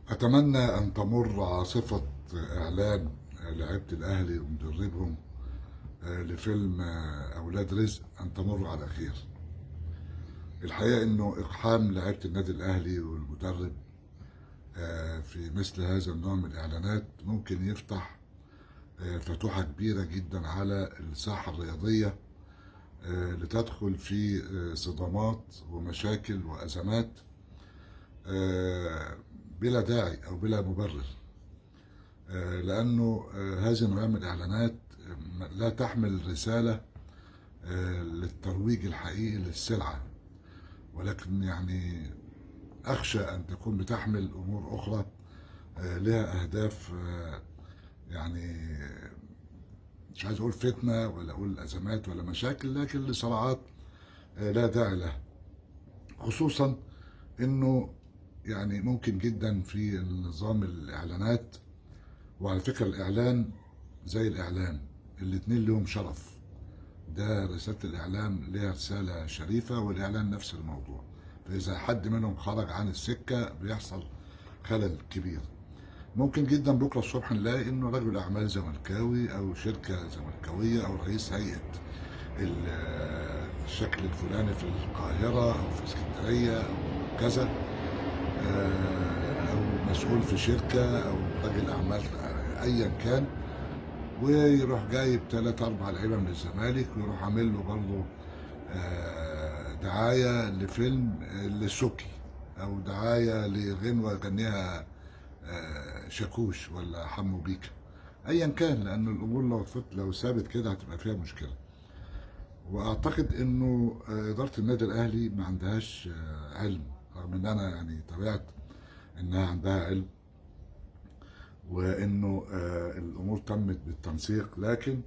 أتمنى أن تمر عاصفة إعلان لعيبة الأهلي ومدربهم لفيلم أولاد رزق أن تمر على خير. الحقيقة إنه إقحام لعيبة النادي الأهلي والمدرب في مثل هذا النوع من الإعلانات ممكن يفتح فتوحة كبيرة جدا على الساحة الرياضية، لتدخل في صدامات ومشاكل وأزمات بلا داعي أو بلا مبرر. لأنه هذه النوع من الإعلانات لا تحمل رسالة للترويج الحقيقي للسلعة، ولكن يعني أخشى أن تكون بتحمل أمور أخرى لها أهداف، يعني مش عايز أقول فتنة ولا أقول أزمات ولا مشاكل، لكن لصراعات لا داعي لها. خصوصا إنه يعني ممكن جدا في نظام الإعلانات، وعلى فكرة الإعلان زي الإعلام الاتنين لهم شرف. ده رسالة الإعلام ليها رسالة شريفة، والإعلان نفس الموضوع. فإذا حد منهم خرج عن السكة بيحصل خلل كبير. ممكن جدا بكرة الصبح نلاقي إنه رجل أعمال زملكاوي أو شركة زملكاوية أو رئيس هيئة الشكل الفلاني في القاهرة أو في اسكندرية أو كذا، أو مسؤول في شركة أو رجل أعمال أيا كان، ويروح جايب 3 4 لعيبه من الزمالك ويروح عامل له برضه دعايه لفيلم للسوكي، او دعايه لغنوه يغنيها شاكوش ولا حمو بيكا، ايا كان. لان الامور لو ثابت كده هتبقى فيها مشكله. واعتقد انه اداره النادي الاهلي ما عندهاش علم، رغم ان انا يعني تابعت انها عندها علم وانه الامور تمت بالتنسيق، لكن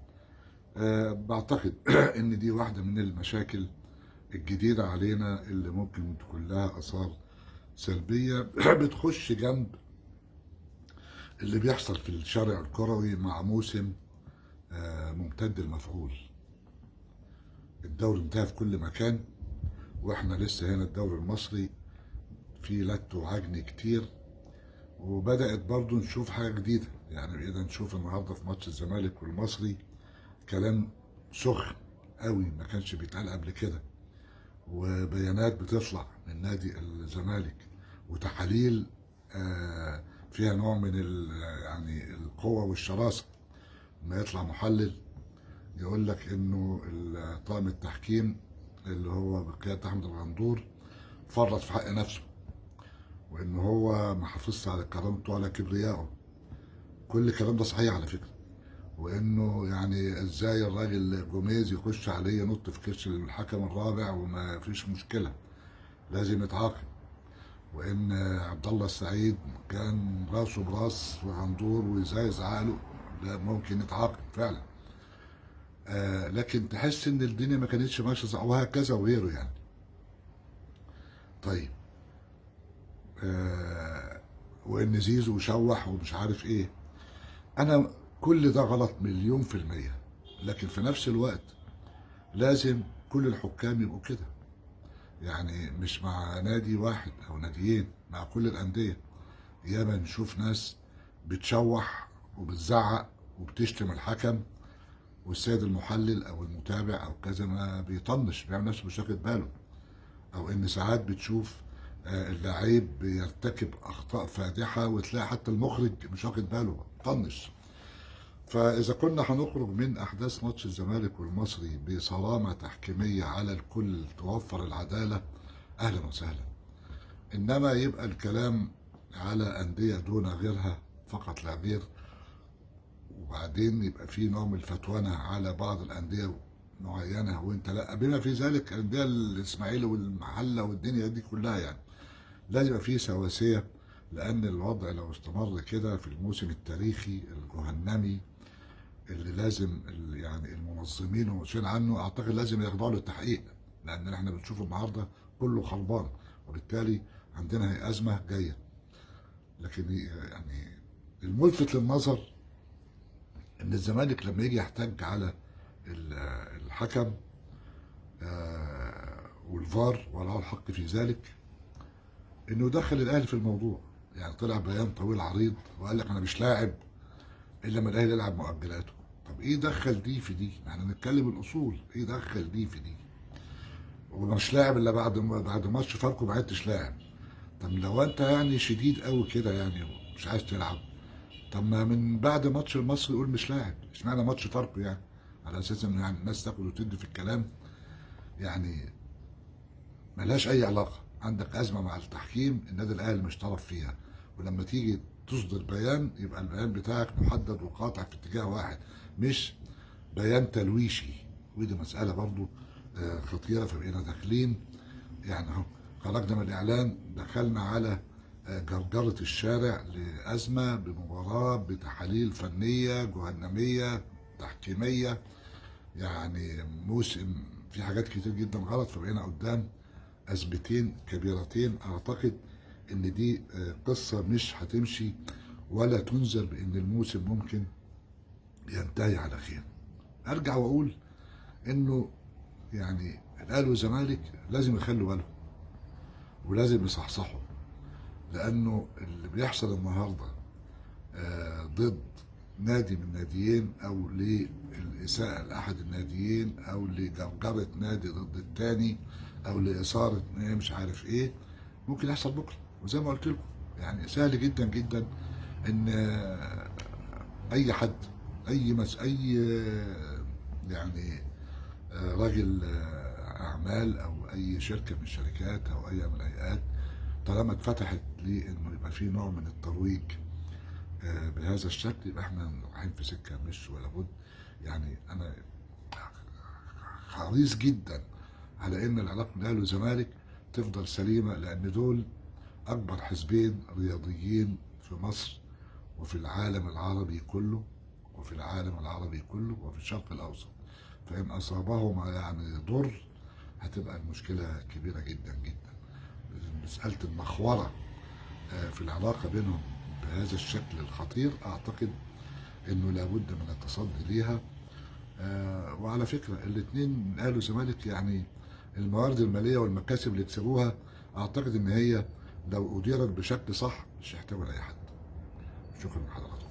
بعتقد ان دي واحدة من المشاكل الجديدة علينا اللي ممكن تكون لها اثار سلبية بتخش جنب اللي بيحصل في الشارع الكروي مع موسم ممتد المفعول. الدوري انتهى في كل مكان، واحنا لسه هنا الدوري المصري فيه لت وعجن كتير، وبدأت برضو نشوف حاجة جديدة. يعني بقينا نشوف النهاردة في ماتش الزمالك والمصري كلام سخن قوي ما كانش بيتقال قبل كده، وبيانات بتطلع من نادي الزمالك، وتحاليل فيها نوع من يعني القوة والشراسة. ما يطلع محلل يقول لك انه طاقم التحكيم اللي هو بقيادة احمد الغندور فرط في حق نفسه، وان هو ما حافظش على كرامته ولا كبريائه. كل الكلام ده صحيح على فكرة. وانه يعني ازاي الراجل جوميز يخش عليه ينط في كرش الحكم الرابع وما فيش مشكله، لازم يتعاقب. وان عبد الله السعيد كان راسه براس وغندور وازاي عقله، لا ممكن يتعاقب فعلا. لكن تحس ان الدنيا ما كانتش ماشيه صح، وهكذا وغيره يعني. طيب وان زيزو شوح ومش عارف ايه، انا كل ده غلط مليون في المية. لكن في نفس الوقت لازم كل الحكام يبقوا كده، يعني مش مع نادي واحد او ناديين، مع كل الانديه. ياما نشوف ناس بتشوح وبتزعق وبتشتم الحكم، والسيد المحلل او المتابع او كذا ما بيطنش، بيعمل نفسه مش واخد باله. او ان ساعات بتشوف اللعيب بيرتكب اخطاء فادحه وتلاقي حتى المخرج مش واخد باله، طنش. فاذا كنا هنخرج من احداث ماتش الزمالك والمصري بصرامه تحكيميه على الكل توفر العداله، اهلا وسهلا. انما يبقى الكلام على انديه دون غيرها فقط لا غير، وبعدين يبقى في نوع من الفتوانه على بعض الانديه معينه وانت لا، بما في ذلك الانديه الاسماعيلي والمحله والدنيا دي كلها. يعني لازم يبقى في سواسيه، لان الوضع لو استمر كده في الموسم التاريخي الجهنمي اللي لازم يعني المنظمين والمسؤولين عنه اعتقد لازم يخضعوا للتحقيق، لان احنا بنشوف النهارده كله خربان، وبالتالي عندنا هي ازمه جايه. لكن يعني الملفت للنظر ان الزمالك لما يجي يحتج على الحكم والفار وله الحق في ذلك، انه دخل الاهلي في الموضوع. يعني طلع بيان طويل عريض وقال لك انا مش لاعب الا لما الاهلي يلعب مؤجلاته. طب ايه دخل دي في دي؟ احنا نتكلم الاصول، ايه دخل دي في دي؟ ومش لاعب الا بعد ماتش فاركو ما عدتش لاعب. طب لو انت يعني شديد قوي كده يعني ومش عايز تلعب، طب ما من بعد ماتش المصري يقول مش لاعب، اشمعنى ماتش فاركو يعني؟ على اساس ان يعني الناس تاخد وتدي في الكلام يعني ملهاش اي علاقه. عندك ازمه مع التحكيم، النادي الاهلي مش طرف فيها، ولما تيجي تصدر بيان يبقى البيان بتاعك محدد وقاطع في اتجاه واحد، مش بيان تلويشي. ودي مساله برضو خطيره. فبقينا داخلين يعني اهو، خرجنا من الاعلان دخلنا على جرجره الشارع لازمه بمباراه بتحاليل فنيه جهنميه تحكيميه. يعني موسم في حاجات كتير جدا غلط، فبقينا قدام أزمتين كبيرتين. أعتقد إن دي قصة مش هتمشي ولا تنذر بإن الموسم ممكن ينتهي على خير. أرجع وأقول إنه يعني الأهلي والزمالك لازم يخلوا بالهم ولازم يصحصحوا، لأنه اللي بيحصل النهارده ضد نادي من ناديين او للاساءه لاحد الناديين او لجرجره نادي ضد الثاني او لاثاره مش عارف ايه، ممكن يحصل بكره. وزي ما قلت لكم يعني سهل جدا جدا ان اي حد اي يعني راجل اعمال او اي شركه من الشركات او اي من الهيئات طالما اتفتحت لانه يبقى في نوع من الترويج بهذا الشكل، يبقى احنا رايحين في سكه مش ولا بد. يعني انا حريص جدا على ان العلاقه بين الاهلي والزمالك تفضل سليمه، لان دول اكبر حزبين رياضيين في مصر وفي العالم العربي كله، وفي العالم العربي كله وفي الشرق الاوسط. فان اصابهما يعني ضر هتبقى المشكله كبيره جدا جدا. مساله المخوره في العلاقه بينهم بهذا الشكل الخطير اعتقد انه لابد من التصدي ليها. وعلى فكره الاثنين الاهلي والزمالك يعني الموارد الماليه والمكاسب اللي يكسبوها اعتقد ان هي لو اديرت بشكل صح مش هيحتوي على اي حد. شكرا لحضراتكم.